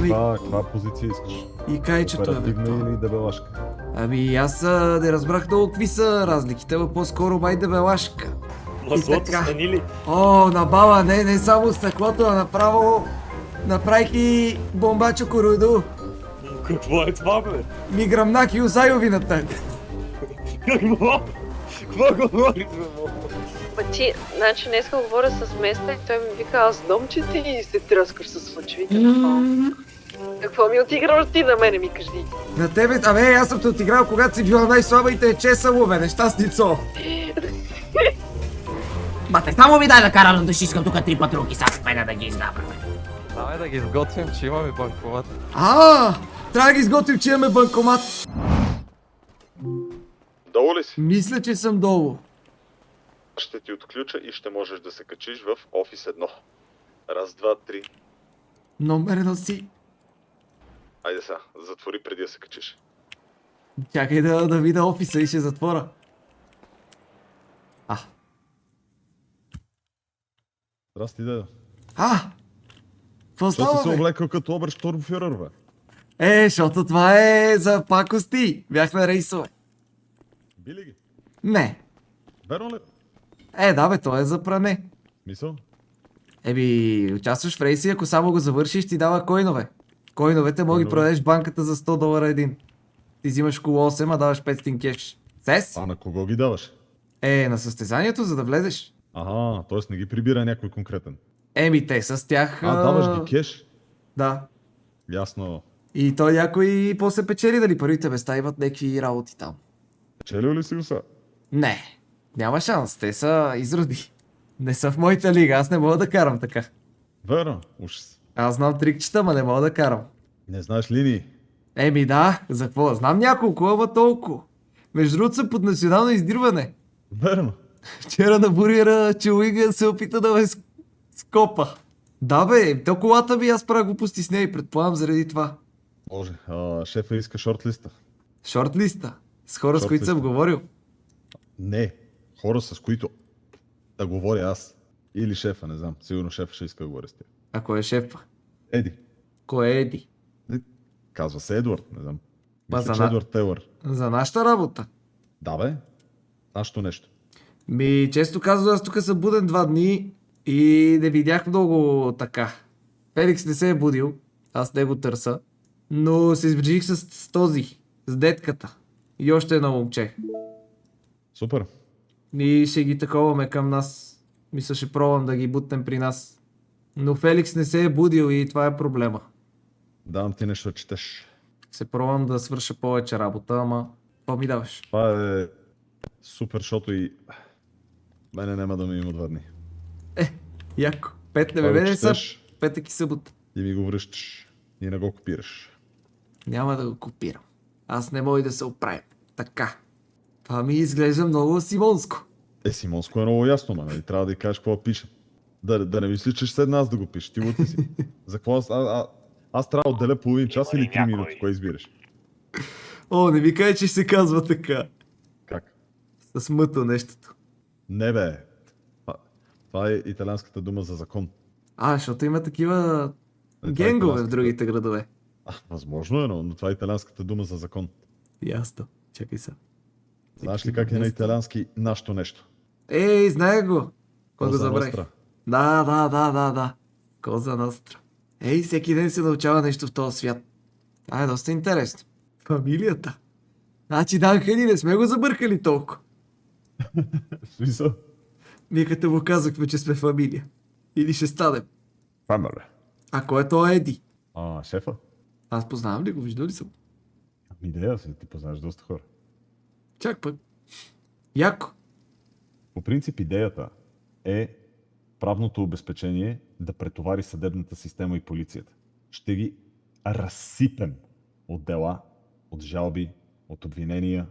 Каква позиция искаш? И кайчето е, бе. Оперативна или дебелашка? Ами аз не разбрах много какви са разликите, но по-скоро май дебелашка. Маслото така. сменили. О, на баба, не само стъклото, а направо направих и бомбачо корудо. Какво е това, бе? Ми гръмнах и озайовината. Какво? Какво говориш, бе, мама? Ма ти, значи днеска говоря с Места и той ми вика, аз знам, че ти се тръскаш с лъчвите. Какво ми отиграш ти на мене, ми кажи? На тебе, аз съм те отиграл, когато си била най-слаба и те е чесало, бе, нещастницо. Бате, само ми дай да карам да шискам тук 3 патрулки, сега с мене да ги издаваме. Давай да ги изготвим, че имаме банкомат. Трябва да ги изготвим, че имаме банкомат. Долу ли си? Мисля, че съм долу. Ще ти отключа и ще можеш да се качиш в офис 1. Раз, два, три. Номер 1 си. Айде сега, затвори преди да се качиш. Чакай да видя офиса и ще затворя. Здрасти, деда. Какво Що си става, се бе? облекал като оберштурмфюрер, бе? Защото това е за пакости. Бях на рейсове. Били ги? Не. Верно ли? Да бе, то е за пране. Мисъл? Участваш в рейси, ако само го завършиш, ти дава койнове. Койновете мога ги Койнове. продадеш в банката за $100 един. Ти взимаш около 8, а даваш 500 кеш. Сес? А на кого ги даваш? На състезанието, за да влезеш. Ага, т.е. не ги прибира някой конкретен. Те с тях... Даваш ги кеш? Да. Ясно. И той някой после печели, дали първите места имат някакви работи там. Печелил ли си го са? Не, няма шанс, те са изроди. Не са в моята лига, аз не мога да карам така. Верно, ужас. Аз знам трикчета, ма не мога да карам. Не знаеш линии. Да, за какво? Знам няколко, ама толкова. Между другото съм под национално издирване. Верно. Вчера на бургера Чуига се опита да ме скопа. Да бе, то колата ми аз правя глупости с нея и предполагам заради това. Може. Шефа иска шортлиста. Шортлиста. С хора, с които съм Шортлиста. говорил. Не. Хора, с които да говоря аз. Или шефа, не знам. Сигурно шефа ще иска да говоря с теб. А кой е шефа? Еди. Кой е Еди? Казва се Едвард, не знам. Ма Мисля, за че на- Едвард Тейлър. За нашата работа. Да бе. Нашето нещо. Често казвам, аз тук съм буден 2 дни и не видях много така. Феликс не се е будил, аз не го търса, но се сближих с този, с детката и още едно момче. Супер. И ще ги таковаме към нас. Мисля, ще пробвам да ги бутнем при нас. Но Феликс не се е будил и това е проблема. Давам ти нещо да четеш. Се пробвам да свърша повече работа, ама какво ми даваш? Това е супер, защото и мене няма да ми има 2 дни. Яко. 5 не Това ме го веде са, четеш петък и събота. и ми го връщаш. И не го копираш. Няма да го копирам. Аз не мога и да се оправя. Така. Това ми изглежда много симонско. Симонско е много ясно, нали? Трябва да й кажеш какво пише. Да не мислиш, че ще седна аз да го пиша. Ти лути си. За какво аз трябва да отделя половин час или 3 минути. Кое избираш? Не ми кажа, че ще се казва така. Как? С мъто нещото. Не бе. Това е италианската дума за закон. Защото има такива това е генгове в италианската. другите градове. Възможно е, но това е италианската дума за закон. Ясно. Чакай са. Знаеш ли как е на италиански нашето нещо? Знае го. Кой го Коза забравих? ностра. Да. Коза ностра. Всеки ден се научава нещо в този свят. Това е доста интересно. Фамилията. Значи Данхани не сме го забъркали толкова. В смисъл? Ние като му казахме, че сме фамилия. Или ще станем. Фамилия. А кой е то Еди? Шефа? Аз познавам ли го? Виждал ли съм? Идея си, ти познаваш доста хора. Чак пък. Яко. По принцип идеята е правното обезпечение да претовари съдебната система и полицията. Ще ги разсипем от дела, от жалби, от обвинения,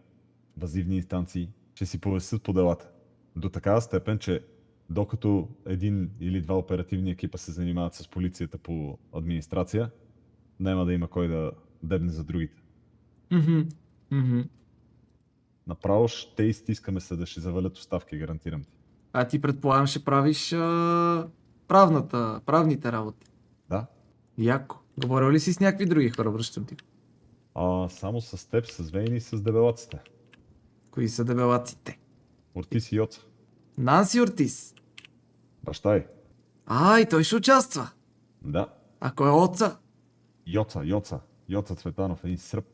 въззивни инстанции, ще си повесят по делата. До такава степен, че докато 1 или 2 оперативни екипа се занимават с полицията по администрация, няма да има кой да дебне за другите. Направо ще изтискаме се да ще завалят оставки, гарантирам ти. А ти предполагам ще правиш правните работи. Да. Яко. Говорил ли си с някакви други хора, връщам ти? Само с теб, с Вейн и с дебелаците. Кои са дебелаците? Ортис и Йоца. Нанси Ортис. Баща й. И той ще участва. Да. А кой е отца? Йоца. Йоца Цветанов, един сръб.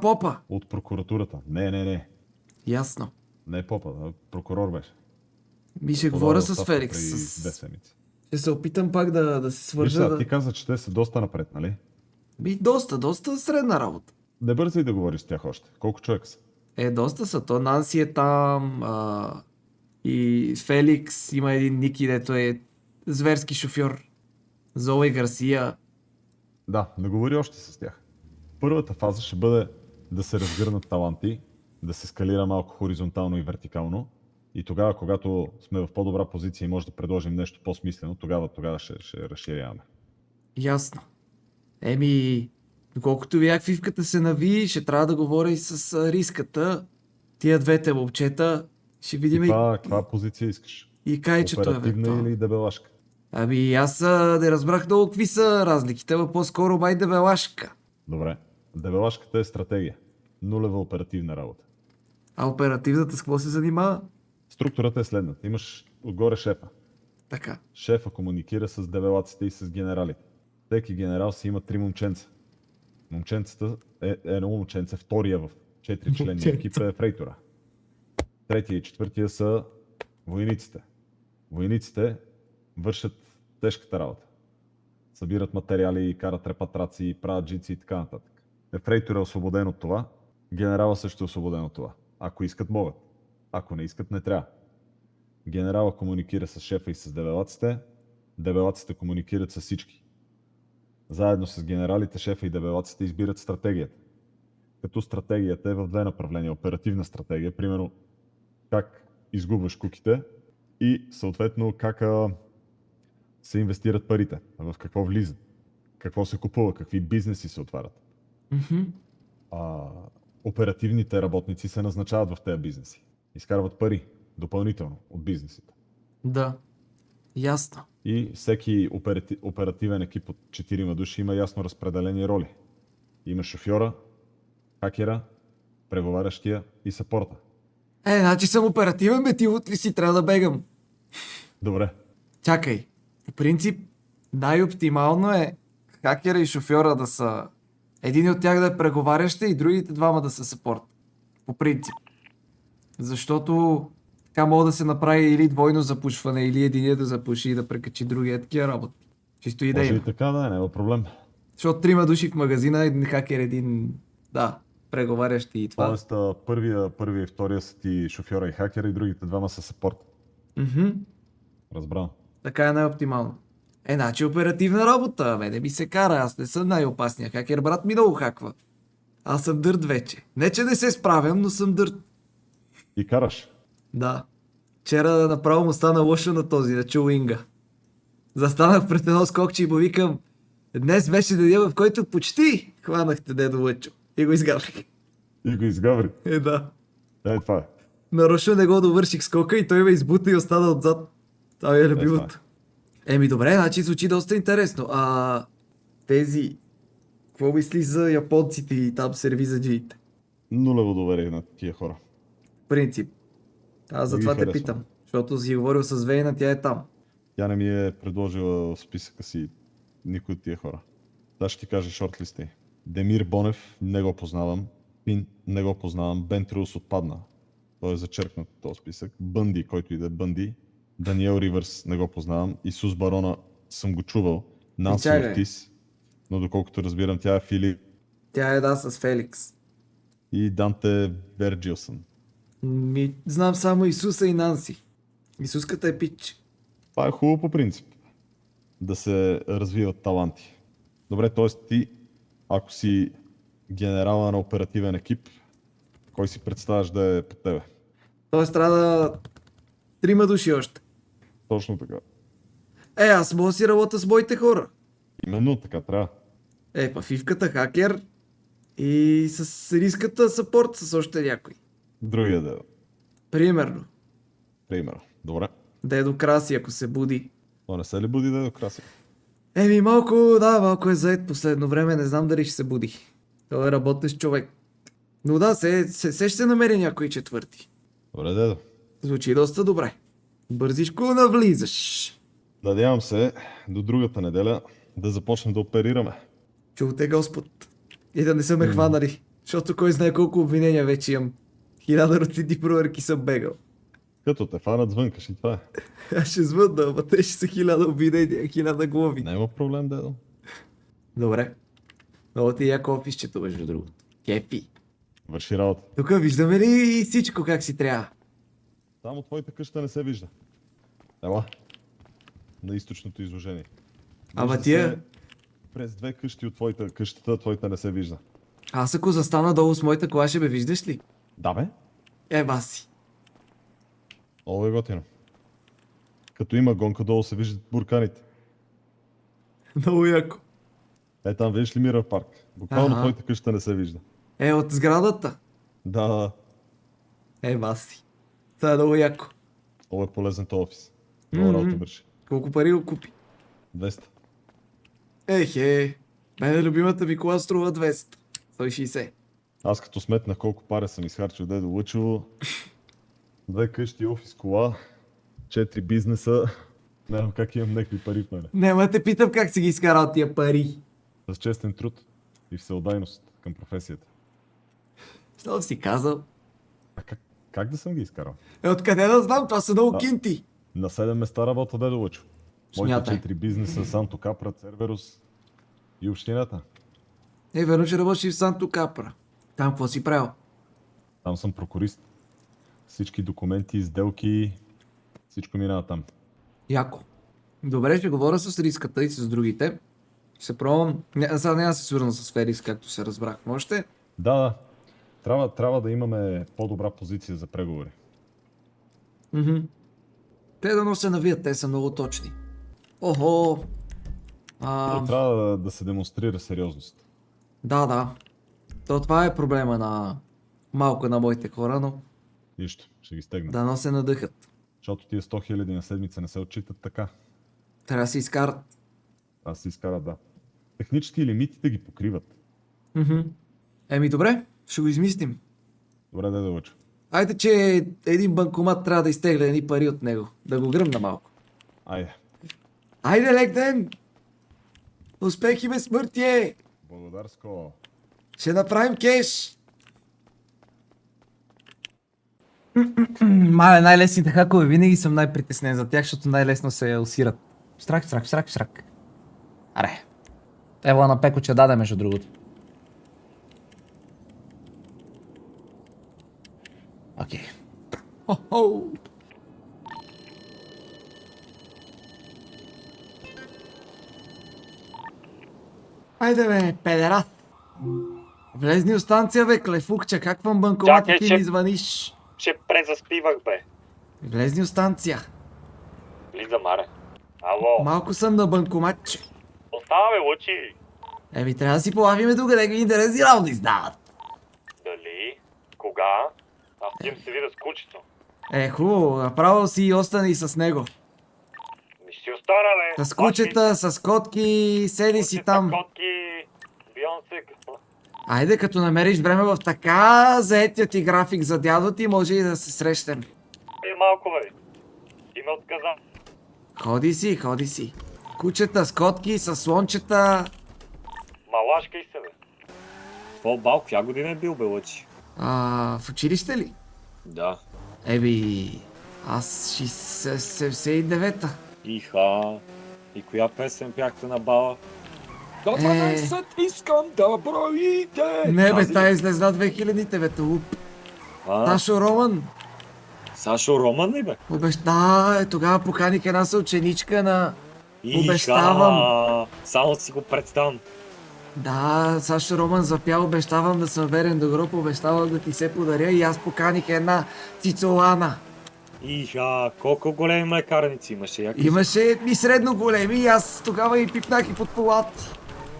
Попа. От прокуратурата. Не. Ясно. Не попа, прокурор беше. Ще Подава говоря с оставка Феликс. преди 2 седмици. Ще се опитам пак да се Виж свържа. сега, ти каза, че те са доста напред, нали? Доста средна работа. Не бързай да говориш с тях още. Колко човека са? Доста са. То Нанси е там. И Феликс има един Ники, дето е зверски шофьор. Зоe Гарсия. Да, не говори още с тях. Първата фаза ще бъде да се разгърнат таланти, да се скалира малко хоризонтално и вертикално. И тогава, когато сме в по-добра позиция и може да предложим нещо по-смислено, тогава ще разширяваме. Ясно. Доколкото видях фивката се нави, ще трябва да говоря и с риската. Тия двете момчета, ще видим Каква позиция искаш? и кайчето Оперативна евентуално. или дебелашка? Аз не разбрах много какви са разликите, но по-скоро май дебелашка. Добре. Дебелашката е стратегия. Нулева оперативна работа. А оперативната с какво се занимава? Структурата е следната. Имаш отгоре шефа. Така. Шефа комуникира с дебелаците и с генералите. Всеки генерал си има 3 момченца. Момченцата е едно момченце, втория в 4-членния екип е фрейтора. Третия и четвъртия са войниците. Войниците вършат тежката работа. Събират материали, карат репатрации, правят джици и така нататък. Фрейтора е освободен от това, генерала също е освободен от това. Ако искат, могат. Ако не искат, не трябва. Генерала комуникира с шефа и с дебелаците, дебелаците комуникират с всички. Заедно с генералите, шефа и дебелаците избират стратегията. Като стратегията е в две направления. Оперативна стратегия, примерно как изгубваш куките и съответно как се инвестират парите, в какво влизат, какво се купува, какви бизнеси се отварят. Оперативните работници се назначават в тези бизнеси. Изкарват пари допълнително от бизнесите. Да. Ясно. И всеки оперативен екип от 4 души има ясно разпределени роли. Има шофьора, хакера, преговарящия и съпорта. Значи съм оперативен, бе, ти утре си трябва да бегам. Добре. Чакай. По принцип, най-оптимално е хакера и шофьора да са... Един от тях да е преговаряща и другите двама да са съпорт. По принцип. Защото така мога да се направи или двойно запушване, или единия да запуши и да прекачи другия, такива работи. Чисто Може идейно. и така да няма проблем. Защото 3 души в магазина, един хакер, един... Да, преговарящи и това. Тоест, първия и втория са ти шофьора и хакера и другите двама са съпорт. Разбрал. Така е най-оптимално. Значи оперативна работа, мене ми се кара, аз не съм най-опасния хакер, брат ми много хаква. Аз съм дърт вече. Не, че не се справям, но съм дърт. И караш. Да. Вчера направо му стана лошо на този, на Чуинга. Застанах пред едно скокче и му викам: днес беше деня, в който почти хванахте дедо Лъчо. И го изгаврих. И го изгаври. Да. Това е. Нарочно не го довърших скока и той ме избута и остана отзад. Това е любимото. Добре, значи звучи доста интересно. Тези... Какво мислиш за японците и там сервизаджиите? Нулево доверие на тия хора. Принцип. Аз затова те харесвам. питам. Защото си говорил с Вейна, тя е там. Тя не ми е предложила в списъка си никой от тия хора. Да, ще ти кажа шортлиста й. Демир Бонев, не го познавам. Пин, не го познавам. Бен Трус отпадна. Той е зачеркнат от този списък. Бънди, който и да е Бънди. Даниел Ривърс, не го познавам. Исус Барона съм го чувал. Нанси чакай. Ортис, но доколкото разбирам, тя е Фили Тя е с Феликс. и Данте Бергилсън. Знам само Исуса и Нанси. Исуската е пич. Това е хубаво по принцип. Да се развиват таланти. Добре, т.е. ти, ако си генерала на оперативен екип, кой си представяш да е под тебе? Тоест трябва да... 3 души още. Точно така. Аз мога да си работя с моите хора. Именно така трябва. Фивката хакер и с риската съпорт с още някой. Другия дедо. Примерно. Пример. Добре. Дедо Краси, ако се буди. То не се ли буди дедо Краси? Еми малко е заед последно време, не знам дали ще се буди. Той е работещ човек. Но да, ще се намери някой четвърти. Добре, дедо. Звучи доста добре. Бързичко навлизаш. Надявам се до другата неделя да започнем да оперираме. Чул те Господ. И да не са ме хванали. Защото кой знае колко обвинения вече имам. 1000 рутинни проверки съм бегал. Като те фанат звънкаш и това е. Аз ще звъдна, ама те ще са 1000 обвинения, 1000 глави. Няма проблем, дедо. Добре. Много ти яко офисчето, между другото. Кепи. Върши работа. Тук виждаме ли всичко как си трябва? Само твоята къща не се вижда. Ела. На източното изложение. Ама Вижда тия- се през 2 къщи от твоята къщата, твоята не се вижда. Аз ако застана долу с моята кола, ще ме виждаш ли? Да бе. Баси. Много е готино. Като има гонка, долу се виждат бурканите. Много яко. Е, там виждаш ли Мирър парк? Буквално Ага. твоята къща не се вижда. От сградата. Да, Баси. Това е много яко. много е полезен този офис. Много работа върши. Колко пари го купи? 200. Мене любимата ми кола струва 200. 160. Аз като сметнах колко пари съм изхарчил дедо Лъчево, 2 къщи, офис, кола, 4 бизнеса, не знам как имам някакви пари в мене. Нема те питам как си ги изкарал тия пари. С честен труд и всеотдайност към професията. Що си казал? А как да съм ги изкарал? Откъде да знам? Това са много Да. кинти. На 7 места работа дедо Лъчо. Моите Смятай. 4 бизнеса, Санто Капра, Церверус и общината. Верно, че работиш в Санто Капра. Там какво си правил? Там съм прокурист. Всички документи, сделки, всичко минава там. Яко. Добре, ще говоря с Риската и с другите. Ще се пробвам. Сега няма да се свърна с Ферис, както се разбрахме още. Да. Трябва да имаме по-добра позиция за преговори. Те да се навият, те са много точни. Охо! Трябва да се демонстрира сериозност. Да. Това е проблема на малко на моите хора, но Нищо, ще ги стегна. дано се надъхат. Защото тия 100 000 на седмица не се отчитат така. Трябва да се изкарат. Аз се изкарат, да. Технически лимитите ги покриват. Добре, ще го измислим. Добре, да лъчо. Айде, че един банкомат трябва да изтегля едни пари от него. Да го гръмна малко. Айде. Айде, лек ден! Успех и безсмъртие! Благодарско. Ще направим кеш! Мале, най-лесните хакове винаги съм най-притеснен за тях, защото най-лесно се усират. Штрак. Аре. Ево на Пеко, че даде между другото. Окей. Хо-хо! Айде бе, педера! Влезни от станция, бе, клефукче, как вам банкомат и Чакай, ти че- ми звъниш? Че презаспивах, бе. Влезни от станция. Влизам, аре. Ало. Малко съм на банкоматче. Остава, бе, Лъчи. Трябва да си полавиме тук, да ги интересни работи стават. Дали? Кога? Аз тим се видя с кучето. Хубаво, направо си и остани с него. Ми ще си остана, бе. С кучета, с котки, седи си там. Котки, Бионсе, какво? Айде, като намериш време в така заетия ти график за дядо ти, може и да се срещнем. Малко, бе. И ме отказа. Ходи си. Кучета с котки, с слончета. Малашка и се, бе. Какво, бал, коя година е бил, бе, Лъчи? В училище ли? Да. Аз 79-та. Иха. И коя песен пяхте на бала? До 12 искам да броите! Не, бе, Тази ли? тая излезна 2000-те, бе, тулуп. Сашо Роман. Сашо Роман ли, бе? Тогава поканих една съученичка на... Иха. Обещавам. Само си го представям. Да, Сашо Роман запя, обещавам да съм верен до гроб, обещавам да ти се подаря и аз поканих една цицолана. Иха, колко големи млекарници имаше, яки. Имаше и средно големи и аз тогава и пипнах и под полата.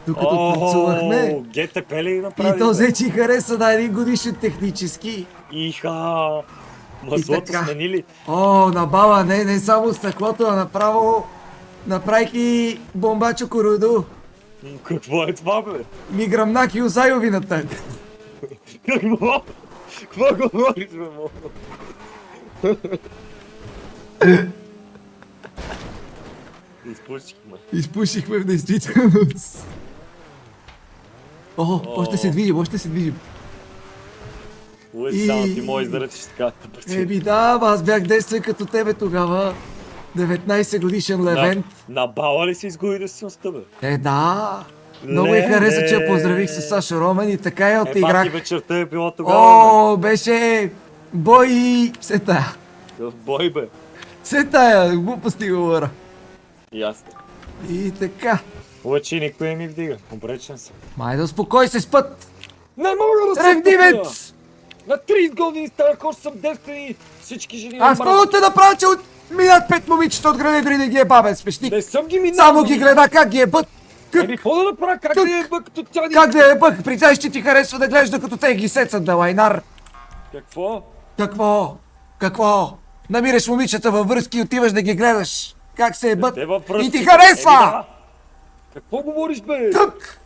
Докато танцувахме. ГТП ли направи? И то взе, че хареса на един годишен технически. Иха. Маслото така. смени ли? На баба, не само стъклото, а направо Направихи бомбачо корудо. Какво е това, бе? Ми гръмнаки узайовината. Какво? Какво говориш, бе, мол? Изпучихме. Изпушихме в действителност. О, още се движим, още се движим. Лъжи, само ти може да ръчиш така. Еми да, аз бях действен като тебе тогава. 19 годишен Левент. На бала ли си изгои да си бе? Да. Много ми хареса, че я поздравих с Саша Ромен и така я Епа ти отиграх. вечерта е било тогава, О, беше бой и все тая. бе. В бой, бе. Все тая, глупости говоря. Ясно. И така. Лъчи, никой не ми вдига. Обречен съм. Май да успокой се с път. Не мога да се Ревдивец! На 30 години стара още съм девствен и всички жени ме Аз мразят. мога да направя, че минат 5 момичета от града дори да ги е бабен смешник. Не съм ги минал. Само ги гледа как ги е бът. Еми, какво да направя? Как да е бък като тя ни... Как да е бък? При тях ще ти харесва да гледаш докато те ги сецат, да лайнар. Какво? Какво? Какво? Намираш момичета във връзки и отиваш да ги гледаш. Как се е бът? Те във връзки. И ти Еми, харесва! да. Какво говориш, бе? Тък!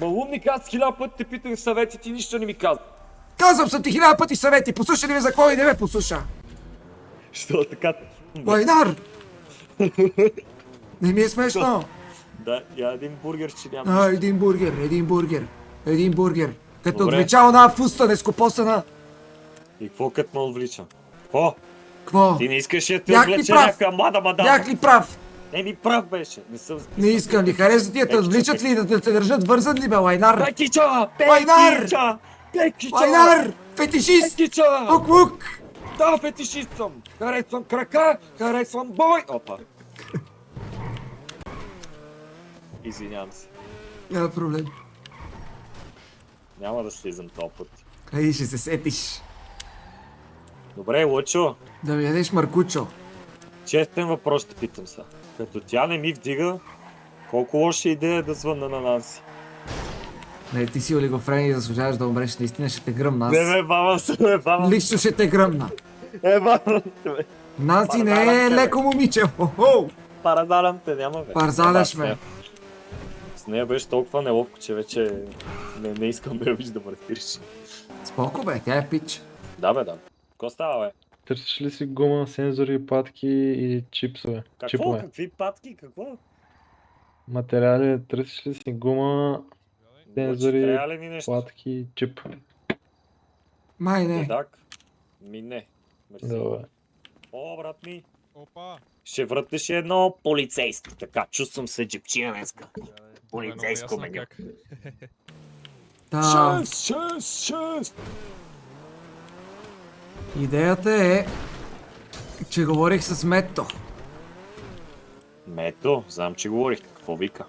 Малумник, аз 1000 пъти те питах съвети, ти нищо не ми каза. Казвам съм ти 1000 пъти съвети. Послуша ли ме за кой и не ме послуша? Що така? Лайнар! Не ми е смешно. Да, я един бургер, че няма. Един бургер, един бургер. Един бургер. Като Добре. отвлеча една фуста нескопосана. И какво като ме отвлича? Какво? Какво? Ти не искаш да те Бях ли отвлече прав? някаква млада мадама? Бях ли прав? Еми прав беше. Не съм... Не искам ли. Харесва ти да те отвличат ли, да те държат вързан ли бе, лайнар? Пекича! Лайнар! Пича! Пекича! Лайнар! Фетишист! Пекича! Бук-бук! Да, фетишист съм! Харесвам крака, харесвам бой! Опа! Извинявам се. Няма проблем. Няма да слизам този път. Ай, ще се сетиш. Добре, Лъчо. Да ми ядеш маркучо. Честен въпрос ще питам сега. Като тя не ми вдига, колко лоша идея е да звънна на Нанси? Не, ти си олигофрен и заслужаваш да умреш. Наистина ще те гръмна. Не ме бавам се, ме бавам. Лично ще те гръмна. Бавам се, бе. Нанси не е Парзалям те, бе. леко момиче. Хо-хо! Паразалям те, няма бе. Парзаляш Еба, ме. С нея беше толкова неловко, че вече не искам да я виждам, разбираш. Споко бе, тя е пич. Да бе, да. Какво става, бе? Търсиш ли си гума, сензори, патки и чипсове? Какво? Чипове. Какви патки? Какво? Материали, търсиш ли си гума, сензори, Трябва ли ни нещо? патки и чип? Май не. Так. Ми не. Мерси. Добре. О, брат ми. Опа! Ще вратиш едно полицейско. Така, чувствам се джипчина днеска. Много Полицейско ясно меню. как. Та, 6! идеята е, че говорих с Метто. Мето, знам, че говорих. Какво вика?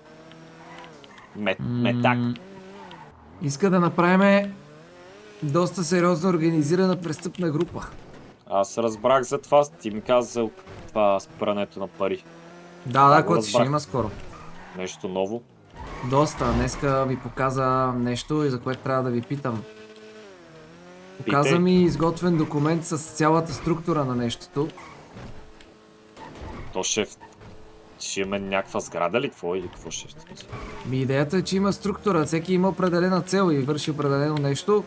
Метак. Иска да направим доста сериозно организирана престъпна група. Аз разбрах за това. Ти ми каза за това с прането на пари. Да, го което ще разбрах. има скоро. Нещо ново. Доста. Днеска ви показа нещо и за което трябва да ви питам. Показа Питай. ми изготвен документ с цялата структура на нещото. То ще имаме някаква сграда ли? Какво или какво ще е? Идеята е, че има структура. Всеки има определена цел и върши определено нещо.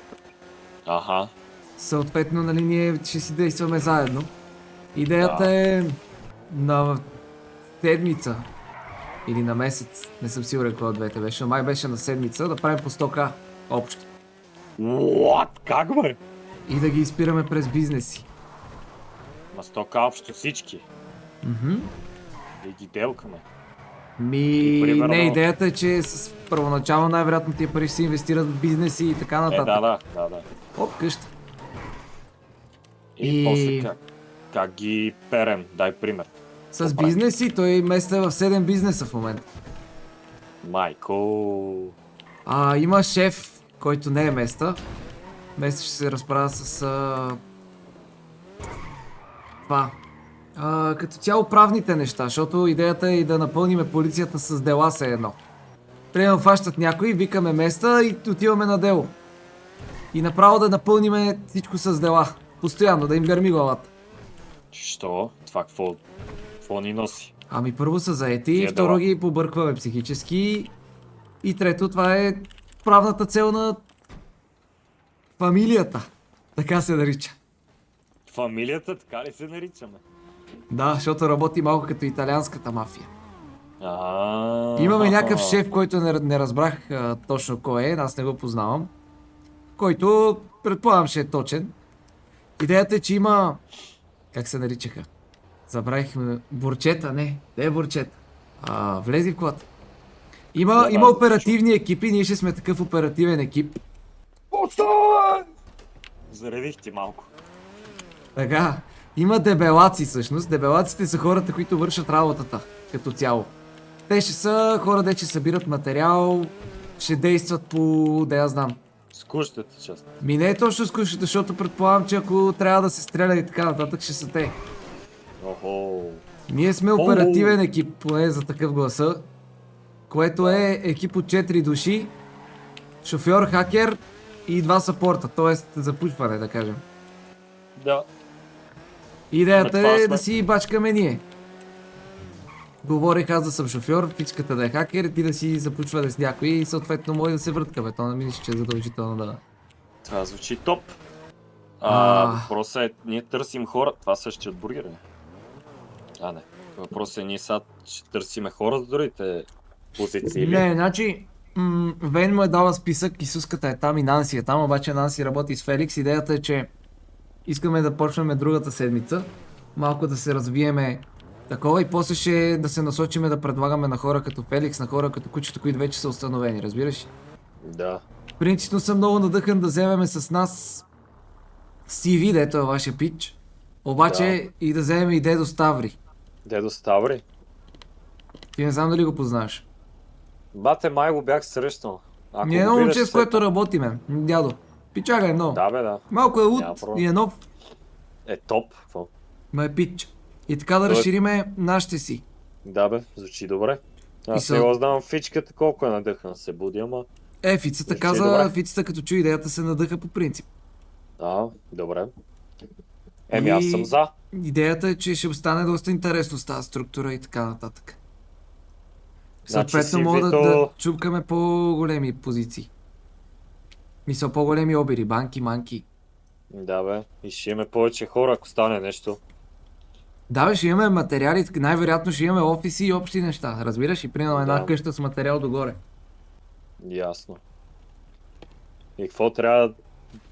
Аха. Съответно, нали, ние ще си действаме заедно. Идеята Да. е на седмица или на месец, не съм сигурен какво от двете беше, но май беше на седмица, да правим по 100к общо. What? Как бе? И да ги изпираме през бизнеси. На 100к общо всички. И ги делкаме. И примерно- Не, идеята е, че с първоначално най-вероятно тия пари ще се инвестират в бизнеси и така нататък. Да. Оп, къща. И после как ги перем? Дай пример. С Добре. бизнеси, той места в 7 бизнеса в момента. Майко. Има шеф, който не е места. Места ще се разправя с това. Като цяло правните неща, защото идеята е и да напълниме полицията с дела се едно. Примерно фащат някой, викаме места и отиваме на дело. И направо да напълниме всичко с дела. Постоянно, да им гърми главата. Що? Това какво ни носи? Ами първо са заети, Тия второ дела. ги побъркваме психически и трето това е правната цел на фамилията. Така се нарича. Фамилията, така ли се наричаме? Да, защото работи малко като италианската мафия. А. Имаме някакъв шеф, който не разбрах точно кой е, аз не го познавам. Който предполагам ще е точен. Идеята е, че има... Как се наричаха? Забравихме... Борчета, не е борчета. Влези в колата. Има оперативни екипи, ние ще сме такъв оперативен екип. Оставай! Заревих ти малко. Така, има дебелаци всъщност. Дебелаците са хората, които вършат работата като цяло. Те ще са хора, де ще събират материал, ще действат по, да я знам. Скучната част. Ми не е точно скучно, защото предполагам, че ако трябва да се стреля и така нататък, ще са те. Охо. Ние сме оперативен екип, поне за такъв гласа, което е екип от 4 души, шофьор, хакер и 2 сапорта, т.е. запушване, да кажем. Да. Идеята Това е сме. да си бачкаме ние. Говорих аз да съм шофьор, птичката да е хакер, ти да си започване с някой и съответно може да се върткаме. То не мисля, че е задължително да... Това звучи топ. А. Въпросът е, ние търсим хора. Това същия от бургера. Не. Въпросът е, ние сега ще търсиме хора за другите позиции. Или? Не, значи... Вен му е дала списък, Исуската е там и Нанси е там, обаче Нанси работи с Феликс. Идеята е, че искаме да почнем другата седмица, малко да се развиеме такова и после ще да се насочиме да предлагаме на хора като Феликс, на хора като кучето, които вече са установени, разбираш ли? Да. Принципно съм много надъхан да вземем с нас CV, дето е вашия пич, обаче и да вземем и Дедо Ставри. Дедо Ставри? Ти не знам дали го познаваш. Бате, май го бях срещнал. Ако Ни е го едно видиш, момче, с все което пак- работиме, дядо. Пичага е много. Да, бе, да. Малко е луд Няма проблем. и е нов, Е, топ. Какво? но е пич. И така да Той- разшириме нашите си. Да, бе, звучи добре. И Аз са- не го знам фичката колко е надъхан се буди, ама... Фицата Звучи каза, добре. Фицата като чу идеята се надъха по принцип. Да, добре. Еми, аз съм за. Идеята е, че ще остане доста интересно с тази структура и така нататък. Значи Съответно мога да CV-то- чупкаме по-големи позиции. Мисля, по-големи обири, банки, манки. Да, бе. И ще имаме повече хора, ако стане нещо. Да, бе, ще имаме материали, най-вероятно ще имаме офиси и общи неща. Разбираш, и примерно една Да. къща с материал догоре. Ясно. И какво трябва...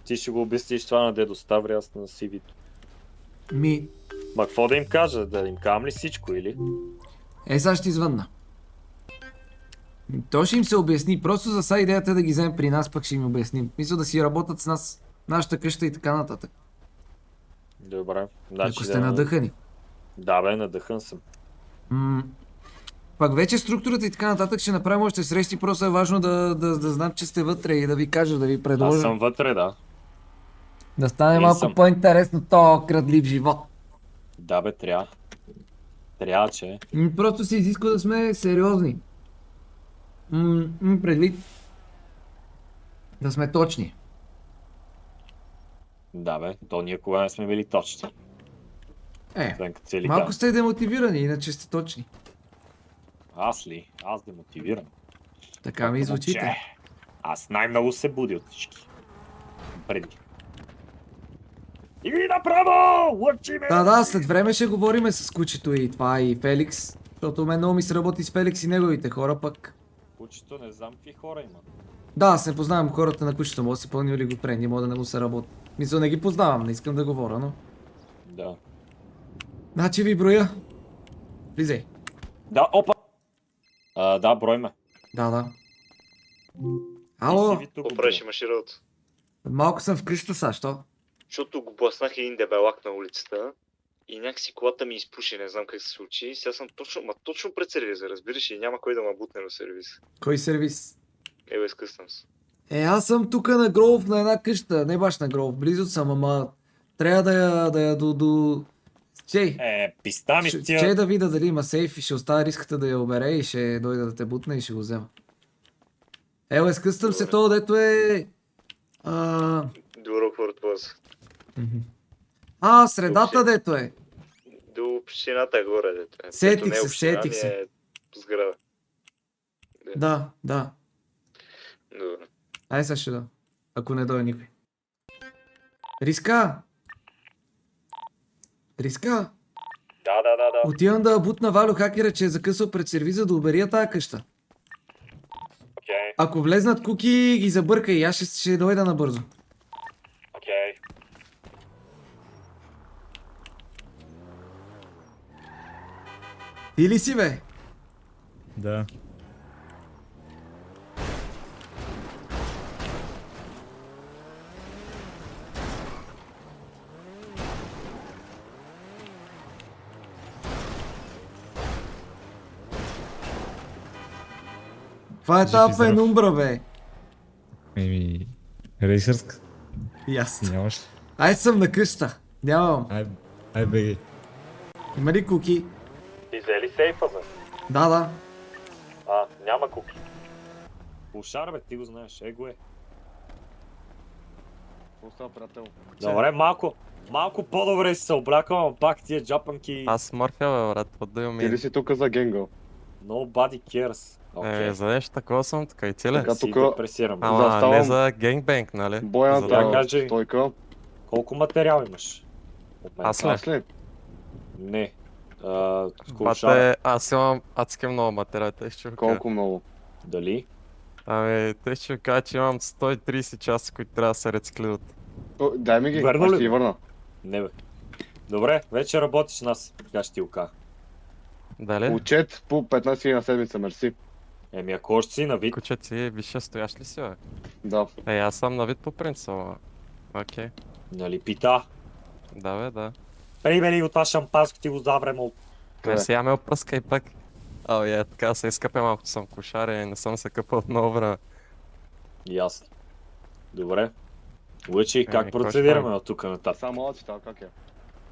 Ти ще го обясниш това на Дедо Ставри, аз на CV-то. Ми, Ма какво да им кажа? Да им кажам ли всичко или? сега ще извънна. То ще им се обясни, просто за сега идеята е да ги вземем при нас, пък ще им обясним. Мисля да си работят с нас, нашата къща и така нататък. Добре. Ако сте надъхани. Да, бе, надъхан съм. Пак вече структурата и така нататък ще направим още срещи, просто е важно да знам, че сте вътре и да ви кажа, да ви Аз предложа. съм вътре, да. Да стане И малко съм. по-интересно то крадлив живот. Да, бе, трябва. Трябва, че. Просто се изисква да сме сериозни. Предвид да сме точни. Да, бе. То ние кога не сме били точни. Освен като цели Малко сте демотивирани, иначе сте точни. Аз ли? Аз демотивирам. Така ми звучите. Момче, аз най-много се буди от всички. Преди. И направо! Лъчи ме! Да, след време ще говориме с кучето и това и Феликс. Защото мен много ми се работи с Феликс и неговите хора пък. Кучето не знам какви хора има. Да, аз не познавам хората на кучето, може да се пълни ли го френди, може да не му се работи. Мисля, не ги познавам, не искам да говоря, но... Да. Значи ви броя. Влизай. Да, опа! Да, брой ме. Да. Ало, И CV-то го Какво правиш, броя. имаш работа? малко съм в къща са, що? Защото го блъснах един дебелак на улицата и някакси колата ми изпуши, не знам как се случи. Сега съм точно пред сервиза, разбираш, и няма кой да ме бутне на сервиз. Кой сервис? Ебе, скъснам се. Аз съм тук на Гроув на една къща, не баш на Гроув, близо съм, ама трябва да я до... Чей, Писта ми с ще тия... да видя дали има сейф и ще оставя риската да я обере и ще дойда да те бутне и ще го взема. Скъстам се Добре. то, дето е... До Рокфорд Плаза. Средата Добре. дето е. До общината е горе, дете. Сетих Ето не е се, община, сетих се. ми е сграда. Да. Добре. Ай сега ще да. Ако не дойде никой. Риска! Риска! Да. Отивам да бутна Валю хакера, че е закъсал пред сервиза да обери тая къща. Окей, Ако влезнат куки, ги забъркай. Аз ще дойда набързо. окей. Ти ли си, бе? Да. Това е Жив и тази здрав. пенумбра, бе. Еми, рейсърск Ясно. нямаш. Ай съм на къща. Нямам. Ай беги. Има ли куки? Ти взели сейфа, бе? Да. Няма куки. Пушар, бе, ти го знаеш, го е. Какво приятел? Добре, малко по-добре си се облякал, ама пак тия джапанки... Аз мърфя, бе, брат, what do you Ти ли mean? си тук за генго? Nobody cares. Окей. За нещо такова съм така и ти ли? Така, Си тук- депресирам. Ама не заставам. за генгбенг, нали? За Бояната да кажи. стойка. Колко материал имаш? От мен? Аз ли? Аз ли? Не. Скулшара. Бате, аз имам адски много материал, те ще ви кажа. Колко много? Дали? Ами, те ще ви кажа, че имам 130 часа, които трябва да се рециклират. О, дай ми ги, Верно аз ли, ще ги бе? върна. Не, бе. Добре, вече работиш с нас. Така ще ти го кажа. Дали? Отчет по 15 000 на седмица, мерси. Еми, ако още си на вид, Куче, ти висше стояш ли си, бе? Да. Аз съм на вид по принцип, ама... Окей. нали пита? Да, бе, да. Примери от това шампанско ти го заврем от... Не сега ме опръскай пак. Така се изкъпя малко, че съм кошар и не съм се къпал от много време. Ясно. Добре. Лъчи, как какво ще процедираме правим? от тук нататък? Само оци, как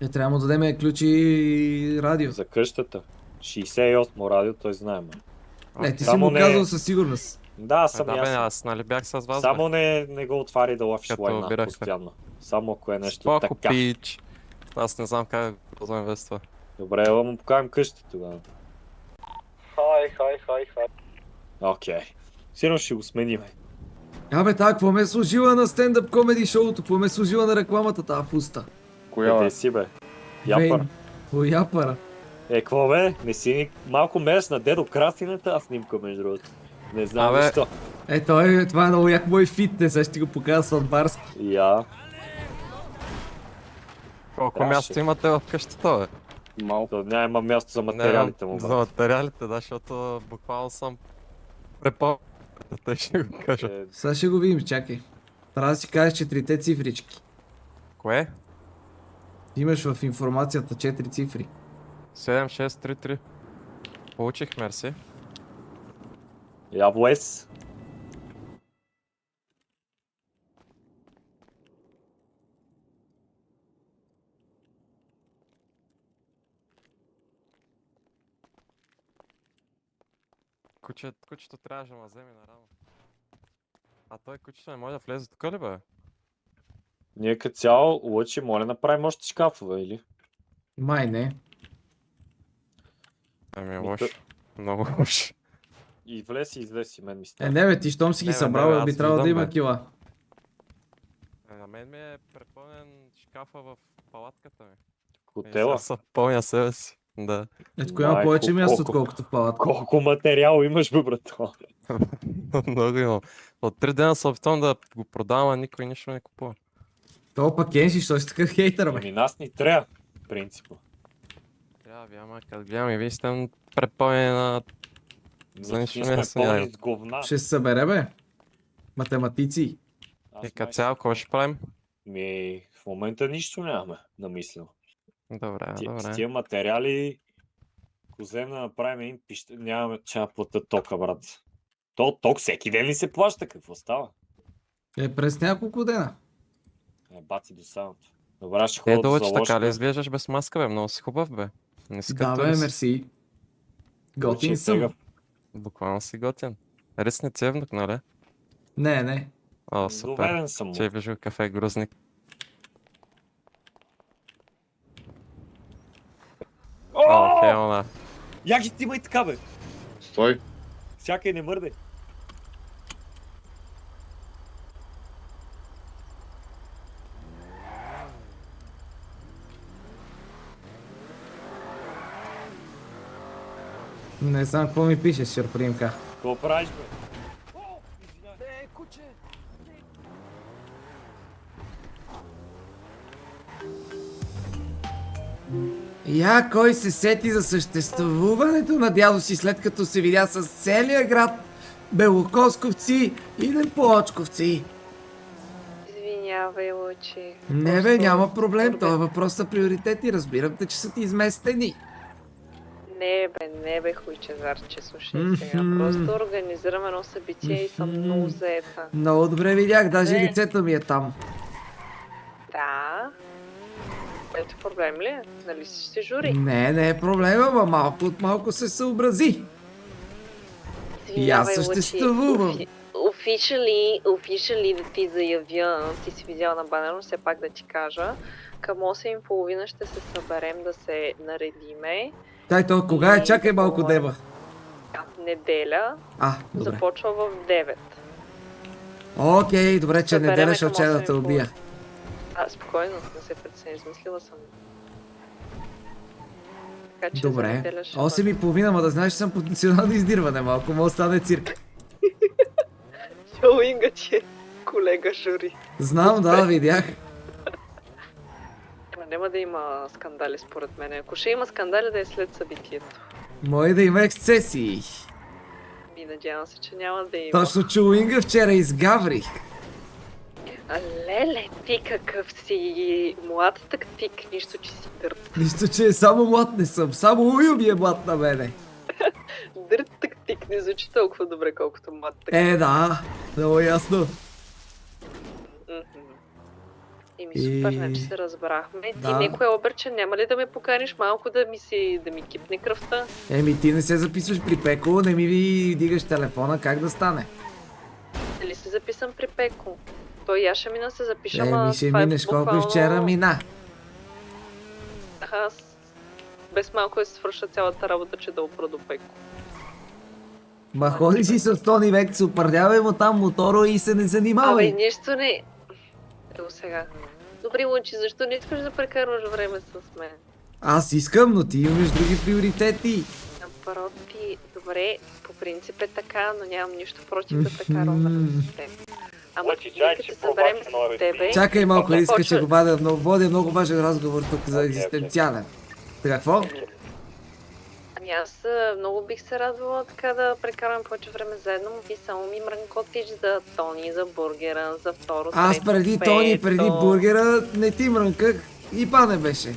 е? Трябва да му дадем ключи и радио. За къщата. 68 радио, той знаем. Не, ти си Само му не- казал със сигурност. Да, съм Да, бе, ясен. аз нали бях с вас, Само не го отвари да лъвиш Като лайна бирахте. постоянно. Само ако е нещо Споко, така. пич. Аз не знам как да го вземем без това. Добре, да му покажем къщата тогава. Хай. Окей. Сигурно ще го смениме. Абе, та, какво ме е служила на стендъп комеди шоуто? Какво ме е служила на рекламата, тази фуста? Коя Къде бе? си, бе? Япър. О, япара. Какво бе? Не си ни малко мерс на дедо Красината, аз снимка между другото. Не знам Абе. защо. Това е много як мой фитнес, сега ще ти го покажа сватбарски. Я. Колко Трябваше. място имате в къщата, бе? Малко. То няма място за материалите му, За брат. материалите, да, защото буквално съм препълнен. Тъй ще го кажа. Сега ще го видим, чакай. Трябва да си кажеш 4 цифрички. Кое? Имаш в информацията 4 цифри. 7633. Получих, мерси. Я влез. Кучето трябваше да ме вземе на рамо. А той кучето не може да влезе тук ли, бе? Ние като цяло, Лъчи, моля направим още шкафове, или? Май не. Ами Ми лошо. Много лошо. И влез и излез и мен ми става. Не бе, ти щом си ги Не, бе, събрал, не, бе, би аз трябвало да виждам, има бе. кила. На мен ми е препълнен шкафа в палатката ми. Хотела. Аз пълня себе си. Да. Ето има Майко, повече място, колко- отколкото в палатка. Колко материал имаш, бе, брато? Много имам. От 3 дена се опитвам да го продавам, а никой нищо не купува. То пък Кенши, що си такъв хейтър, бе? Ами нас ни трябва, принципно. Трябва би, ама като гледам и вие сте препълнени на... За нищо Ние не сме се няма. пълни с говна. Ще се събере, бе. Математици. Аз И като май- цяло, какво ще правим? Ми, в момента нищо нямаме намислено. Добре, С добре. тия материали, ако вземем да направим един пища, нямаме ча плата тока, брат. Ток всеки ден ли се плаща? Какво става? През няколко дена. Бати до самото. Добре, ще ходя Ето, за че така ли ложка. изглеждаш без маска, бе? Много си хубав, бе. Не си Да, като бе, рис. мерси. Готин Лъчи сега. съм. Буквално си готин. Рис не цевнок, нали? Не. О, супер. Доведен съм му. Че вижу кафе грузник. О, Фиона. Як ще ти има и така, бе? Стой. Чакай, не мърдай. Не знам какво ми пише, сюрпримка. Какво правиш, бе? О, извинявай. Куче! Я кой се сети за съществуването на дядо си, след като се видя с целия град, белокосковци и неплочковци. Извинявай, Лъчи. Не бе, Просто няма проблем, според това е мен- въпрос на приоритети, разбирам те, че са ти изместени. Не бе, хуйчезарче, слушай сега. Мгм. Просто организирам едно събитие и съм Мгм. много заета. Много добре видях, даже Не. лицето ми е там. Да. Ето проблем ли е? Нали си жури? Не е проблема, ма малко от малко се съобрази. И аз Извинявай, Лъчи. съществувам. Офишали да ти заявя, ти си видял на банера, но все пак да ти кажа. Към 8:30 ще се съберем да се наредиме. Дай то, кога е? И Чакай да малко, поговорим. Дева. Неделя Добре. започва в 9. Окей, добре, че Събереме неделя ще към отчея да те 8:30. убия. Спокойно, не се притесняй, измислила съм. Така че за Добре. неделя ще 8:30, ма да знаеш, че съм потенциално издирване, малко може да стане цирк. Шоуинга ти е, колега жури. Знам, да, видях. Няма да има скандали според мен. Ако ще има скандали, да е след събитието. Може да има ексцесии. И надявам се, че няма да има. Точно чуинга вчера изгаврих. Леле, ти какъв си млад тактик, нищо, че си дърт. Нищо, че е само млад не съм, само уил ми е млад на мене. Дърт тактик не звучи толкова добре, колкото млад тактик. Да, много ясно. Мгм. Супер, значи се разбрахме. Да. Ти некое обърче, няма ли да ме поканиш малко да ми кипне кръвта? Ти не се записваш при Пеко, не ми ви дигаш телефона, как да стане? Дали се записам при Пеко? Той я ще мина се запиша, ама Ще това е минеш, колко и буквално- вчера мина. Аз без малко да се свърша цялата работа, че да опра до Пеко. Ма ходи си с Тони Век, се опърдявай му там мотора и се не занимавай. Нищо не... Ево сега. Добре, Лъчи, защо не искаш да прекарваш време с мен? Аз искам, но ти имаш други приоритети. Напроти, добре, по принцип е така, но нямам нищо против да прекарвам време с теб. Ама Лъчи, ние чай, като че се съберем пробвам с тебе... Чакай малко, иска, че Почва. го водя много важен разговор тук за екзистенциален. Така, какво? Ами аз много бих се радвала така да прекарвам повече време заедно, но ти само ми мрънкотиш за Тони, за бургера, за второ, Аз трето, преди Тони, преди пето. бургера, не ти мрънках и пане беше.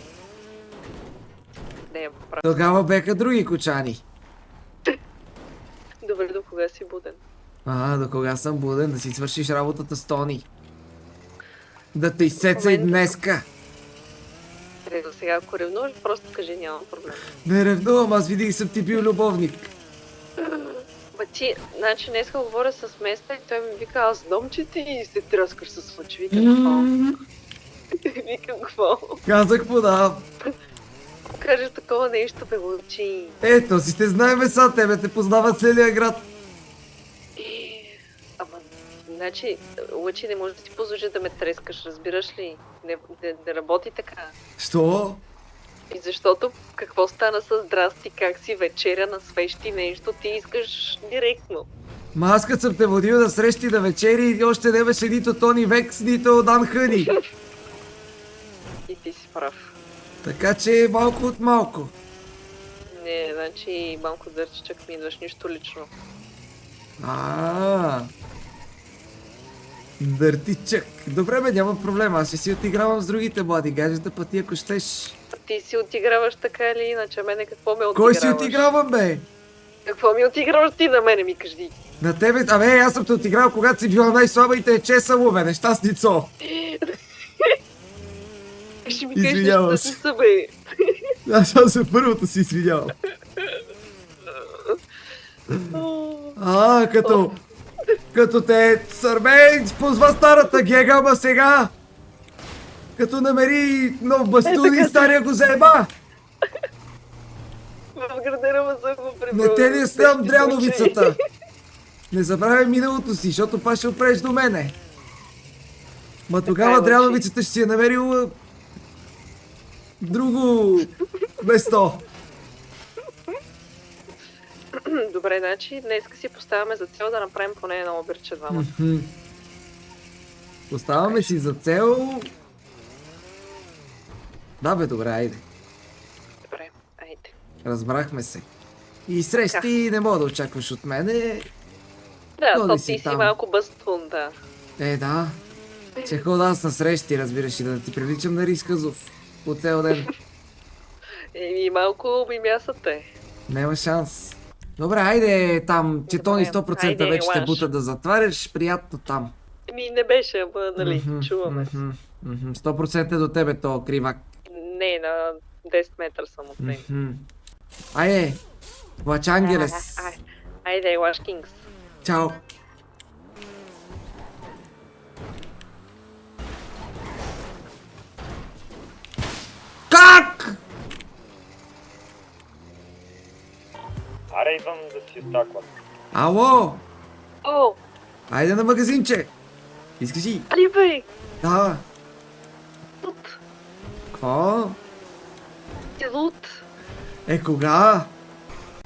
Не, прав. Тогава беха други кочани. Добре, до кога си буден? До кога съм буден да си свършиш работата с Тони? Да те изсеца и момента- днеска. До сега, ако ревнуваш, просто кажи, нямам проблем. Не ревнувам, аз видих съм ти бил любовник. Ма ти, значи днеска говоря с Места и той ми вика, аз знам, че ти се тръскаш с лъчи. Викам, какво? Викам, какво? Казах му да. Кажеш такова нещо, бе, Лъчи. Ето си те знаем са, тебе те познава целия град. Ама, значи, Лъчи не може да ти позволи да ме трескаш, разбираш ли? Не работи така. Що? И защото какво стана с здрасти, как си вечеря на свещи нещо, ти искаш директно. Ма аз като съм те водил на срещи на вечери и още не беше нито Тони Векс, нито Дан Хъни. И ти си прав. Така че малко от малко. Не, значи малко дърчичък ми идваш, нищо лично. Дъртичък. Добре бе, няма проблем, аз ще си отигравам с другите млади гаджета, пък ти ако щеш. Ти си отиграваш така или иначе, мене какво ме отиграваш? Кой си отигравам бе? Какво ми отиграваш ти на мене, ми кажи? На тебе, аз съм те отиграл, когато си била най-слаба и те е чесало бе, нещастницо. Ще ми кажеш Извинявам нещо се. са, бе. Аз съм първото си извинявам. Като те сърбей, позва старата гега, ама сега, като намери нов бастун и стария го заеба. В гардероба съм го прибрал. Не те ли е стрям Тежки дряновицата? Не забравяй миналото си, защото пак ще опреш до мене. Ма тогава лъчи. дряновицата ще си е намерила друго место. случаи. Добре, значи днеска си поставяме за цел да направим поне едно обирче двама. Мгм. Поставяме си за цел... Да бе, добре, айде. Добре, айде. Разбрахме се. И срещи не мога да очакваш от мене. Да, Ходи то си ти си там. малко бъстун, да. Да. Че хода аз на срещи, разбираш, и да ти приличам на Рисказов. По цел ден. И малко ми мясате. Няма шанс. Добре, айде там, че Тони Добре, 100% айде, вече те елаш. бута да затваряш. Приятно там. Не беше, ама, нали, Мгм, чуваме се. мгм, мгм. 100% до тебе то, кривак. Не, на 10 метра съм от него. Мгм. Айде, Лач Ангелес. Айде, Лаш Кингс. Чао. Как? Аре, идвам да си стаквам. Ало, О, айде на магазинче. Искаш ли? али бе, Да. лут, Какво? ти лут. Кога?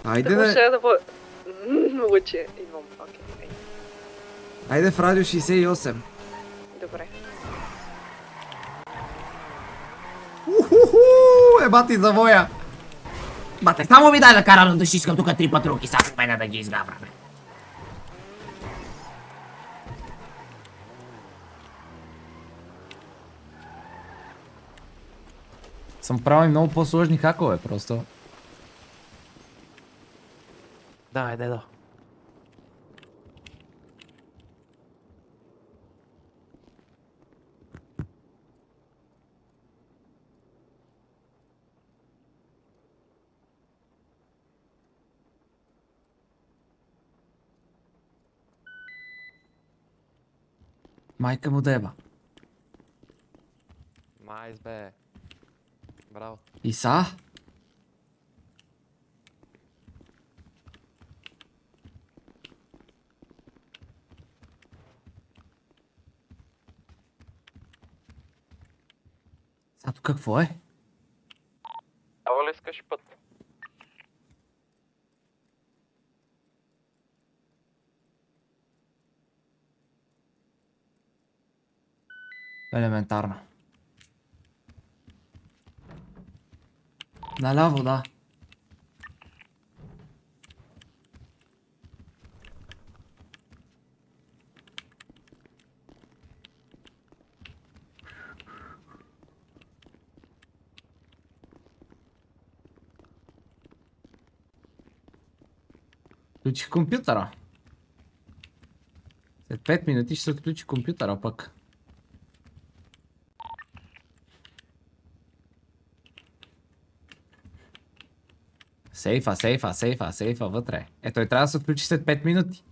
Айде Така на... ще да бъде. Лъче, идвам, окей. Айде в радио 68. Добре. Ухуху, бати завоя. Бате, само ми дай да карам, да шискам тук 3 патрулки, сега в мене да ги изгавраме. Съм правил много по-сложни хакове, просто. Давай, дедо. Майка му деба. Майс, бе. Браво. Иса? А тук какво е? Ало ли искаш път? Елементарно. Наляво, да. Включих компютъра. След 5 минути ще се отключи компютъра пък. Сейфа вътре. Той трябва да се отключи след 5 минути.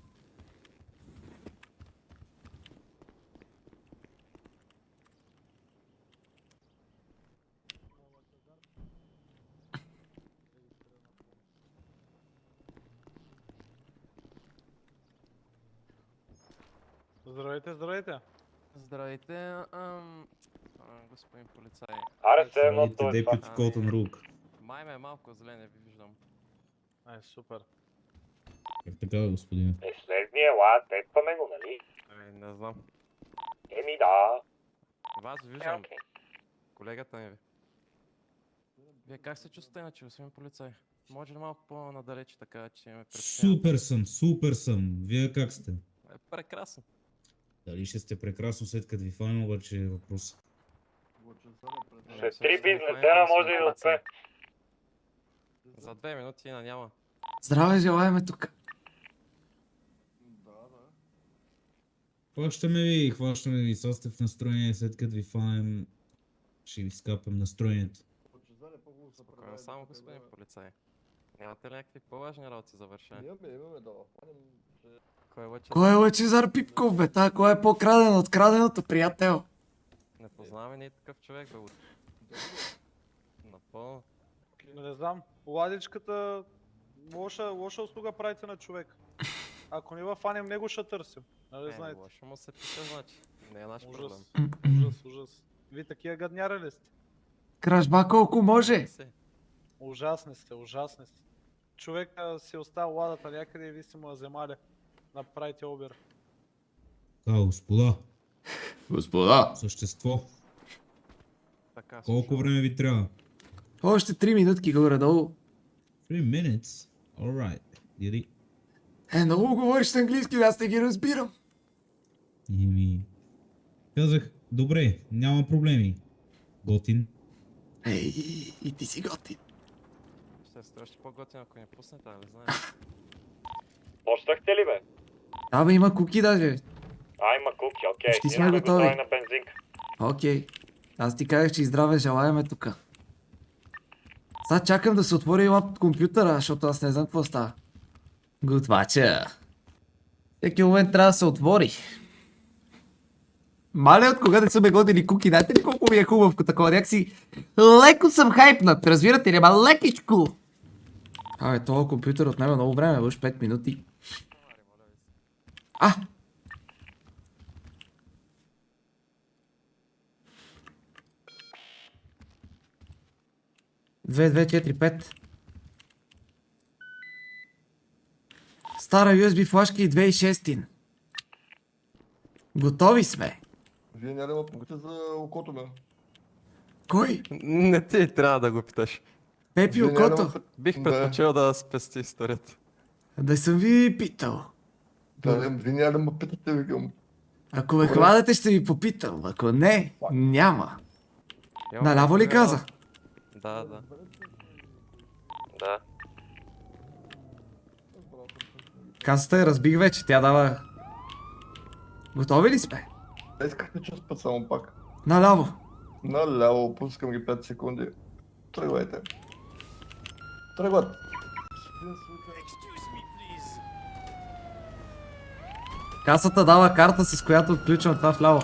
Здравейте, здравейте. Здравейте, господин полицай. Аре, се едно Здравейте, това. Депюти Колтън Рук. Май ме е малко зле, не ви виждам. Ай, супер. Как така, господине? Следния ла, тепаме го, нали? Не знам. Еми да. Вас виждам. Колегата ми. Вие как се чувствате иначе, господин полицай? Може ли малко по-надалече така, че ме притеснява? Супер съм. Вие как сте? Прекрасно. Дали ще сте прекрасно след като ви фаним, обаче е въпрос. След 3 бизнес дена може и да успе. За 2 минути няма. Здраве, желаеме тук. Хващаме ви, са сте в настроение, след като ви фанем, ще ви скапам настроението. Спокойно само, господин полицай. Нямате ли някакви по-важни работи за вършене? Имаме да Кой е лъче? Кой е Лъчезар Пипков, бе? Та, кой е по-краден от краденото, приятел? Не познаваме ние такъв човек, бе. Напълно. Не знам. Ладичката... Лоша услуга правите на човек. Ако не фанем него, ще търсим. Нали знаете? Лошо му се пише, значи. Не е наш проблем. Ужас. Вие такива гадняра ли сте? Кражба колко може. Ужасни сте. Човек си оставил ладата някъде и ви си му я вземали. Направите обир. Господа, Господа. същество, Така, колко време ви трябва? Още 3 минутки горе-долу. 3 minutes? Alright. Иди. Много говориш на английски, аз не ги разбирам. Казах, добре, няма проблеми. Готин. Ей, и ти си готин. Ще сте още по-готин, ако не пуснете, не знаеш. Почнахте ли, бе? Да, бе, има куки даже. Има куки, окей. Почти сме готови. на бензинка. Окей. Аз ти казах, че и здраве желаеме тука. Сега чакам да се отвори лап компютъра, защото аз не знам какво става. Готвача. Всеки момент трябва да се отвори. Мале, от кога не са ме годили куки, знаете ли колко ми е хубаво такова, някакси леко съм хайпнат, разбирате ли, ама лекичко. Абе, този компютър отнема много време, уж 5 минути. А! Две, 4, 5. Стара USB флашка и 2006. Готови сме. Вие няма да ме пукате за окото, бе. Кой? Не ти трябва да го питаш. Пепи окото. Бих предпочел да спести историята. Да съм ви питал. Вие няма да ме питате, викам. Ако ме хванете, ще ви попитам. Ако не, няма. Наляво ли каза? Да. Да. Касата я разбих вече, тя дава... Готови ли сме? Искахте час път само пак. Наляво. Наляво, пускам ги 5 секунди. Тръгвайте. Тръгват. Касата дава карта, с която отключвам това вляво.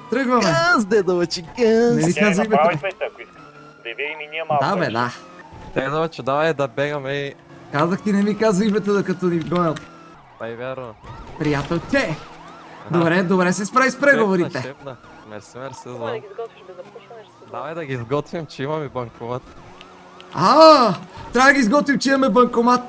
Тръгваме! Газ, дедовече, газ! Не ми казвай името. Да видим и ние малко. Да бе, да. Дедовече, давай да бегаме и... Казах ти, не ми казвай името, докато ни гонят. Ай, вярно. Приятелче! Добре се справи с преговорите. Шепна. Мерси, Да знам. ги изготвиш без запушване, ще се Давай да ги изготвим, че имаме банкомат. Трябва да ги изготвим, че имаме банкомат.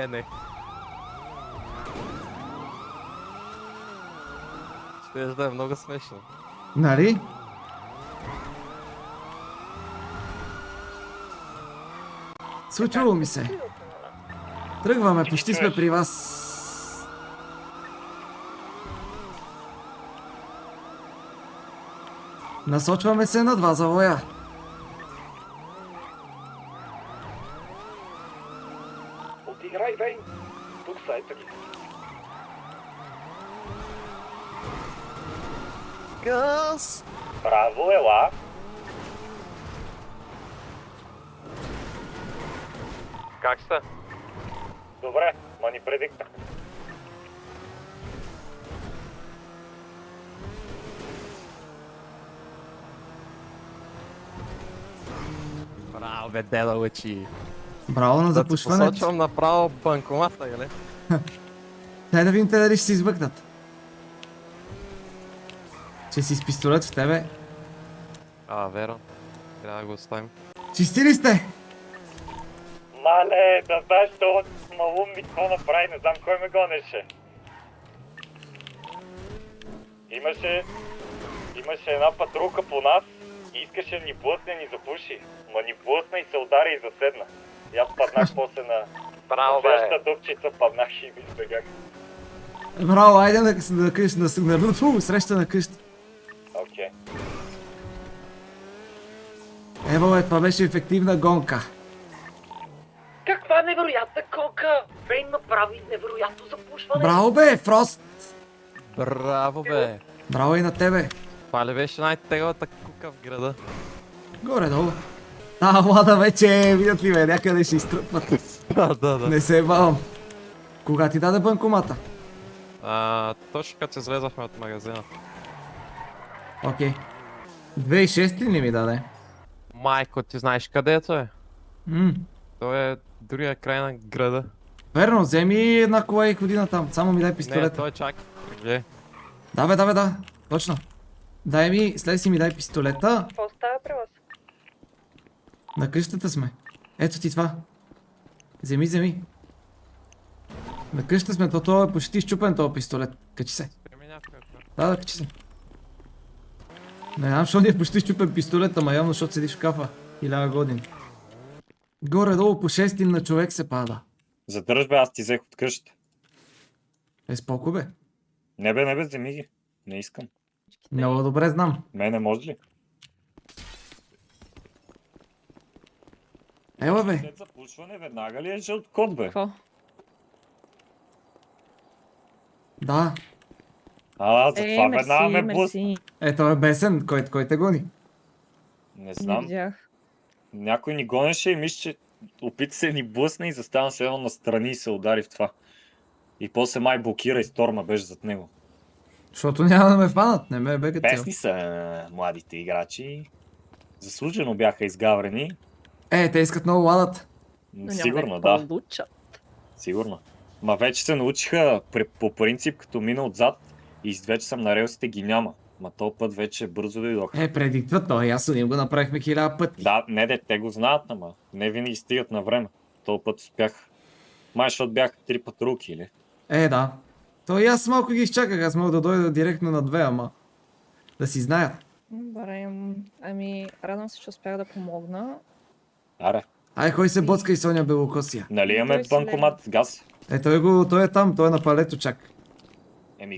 Не. Ще да е много смешно. Нали? Случвало ми се. Тръгваме, почти сме при вас. Насочваме се на 2 завоя. Отиграй, бей! Тук са, ето ги. Газ! Браво, ела! Как сте? Добре, ма ни предиктах. Браво, бе, дедовече. Браво на Да ти запушването. посочвам направо банкомата, или? Дай да видим те дали ще се измъкнат. Че си с пистолет в тебе. Веро. Трябва да го оставим. Чисти ли сте? Мале, да знаеш, това малум ми какво направи, не знам кой ме гонеше. Имаше една патрулка по нас и искаше да ни блъсне, ни запуши. Ма ни блъсна и се удари и заседна. И аз паднах после на... Браво, бе! следващата дупчица, паднах и ми избегах. Браво, айде на къща, на среща на къща. Окей. Ево бе, това беше ефективна гонка. Каква невероятна колка! Брейн направи невероятно запушване. Браво бе, Фрост! Браво, бе! Браво и на тебе. Това ли беше най-теглата кука в града? Горе-долу. Лада вече, видят ли бе, някъде ще изтръпват. Да. Не се бавам. Кога ти даде банкомата? Точно като излезахме от магазина. Окей. 2006 ли не ми даде? Майко, ти знаеш където е? М. Той е другия край на града. Верно, вземи една кола и ходи на там. Само ми дай Не, пистолета. той чак. Гледай. Да, да. Точно. Дай ми, след си ми дай пистолета. Какво става при вас? На къщата сме. Ето ти това. Вземи. На къщата сме, то е почти щупен този пистолет. Качи се. Спреми някой. Да, качи се. Не знам, защо ни е почти щупен пистолет, ама явно, защото седи в шкафа. 1000 години. Горе-долу по 6 на човек се пада. Задържа бе, аз ти взех от къщата. Споко бе. Не бе, вземи ги. Не искам. Много добре знам. Мене може ли? Ела бе. След запушване веднага ли е жълт код бе? Какво? Да. Затова веднага ме блъсна. Ето е бесен, кой те гони. Не знам. Някой ни гонеше и мисля, че опита се ни блъсна и застана се едно настрани и се удари в това. И после май блокира и Сторма беше зад него. Защото няма да ме фанат, не ме бегат цел. Бесни са младите играчи. Заслужено бяха изгаврени. Те искат много ладът. Сигурно, да. Сигурно. Ма вече се научиха по принцип, като мина отзад и вече съм на релсите ги няма. Ма този път вече бързо дойдох. Предиктват то, ясно, ние го направихме 1000 пъти. Да, не те го знаят, ама не винаги стигат на време. Този път успях. Май, защото бях 3 патрулки, или? Да. То и аз малко ги изчаках, аз мога да дойда директно на 2, ама да си знаят. Добре, ами радвам се, че успях да помогна. Аре, Кой се боцка и Соня Белокосия? нали имаме Той си банкомат, газ? Той е там, той е на палето чак.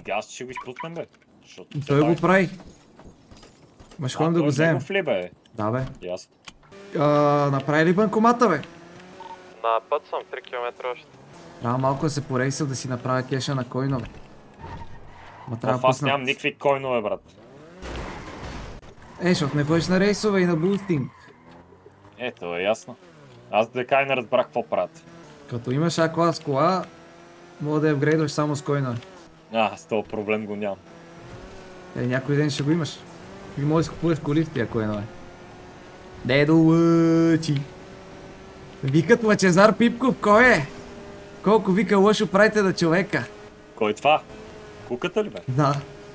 Газ ще го изпуснем, бе. Защото Той го прави. Маш ходим да го вземем. Негов ли, бе? Да бе. Ясно. Направи ли банкомата бе? На път съм 3 км още. Трябва малко да се порейсал да си направя кеша на койнове. Ма трябва да Аз пусна. нямам никакви койнове, брат. Защото не ходиш на рейсове и на бустинг. Ето е ясно. Аз така и не разбрах какво правят. Като имаш А-клас кола, мога да я апгрейдваш само с койнове. С този проблем го нямам. Някой ден ще го имаш. И можеш да купуваш коли в тия койнове. Дедо лъчи. Викат Лъчезар Пипков, кой е? Колко вика лошо правите на човека. Кой това? Куката ли, бе? Да.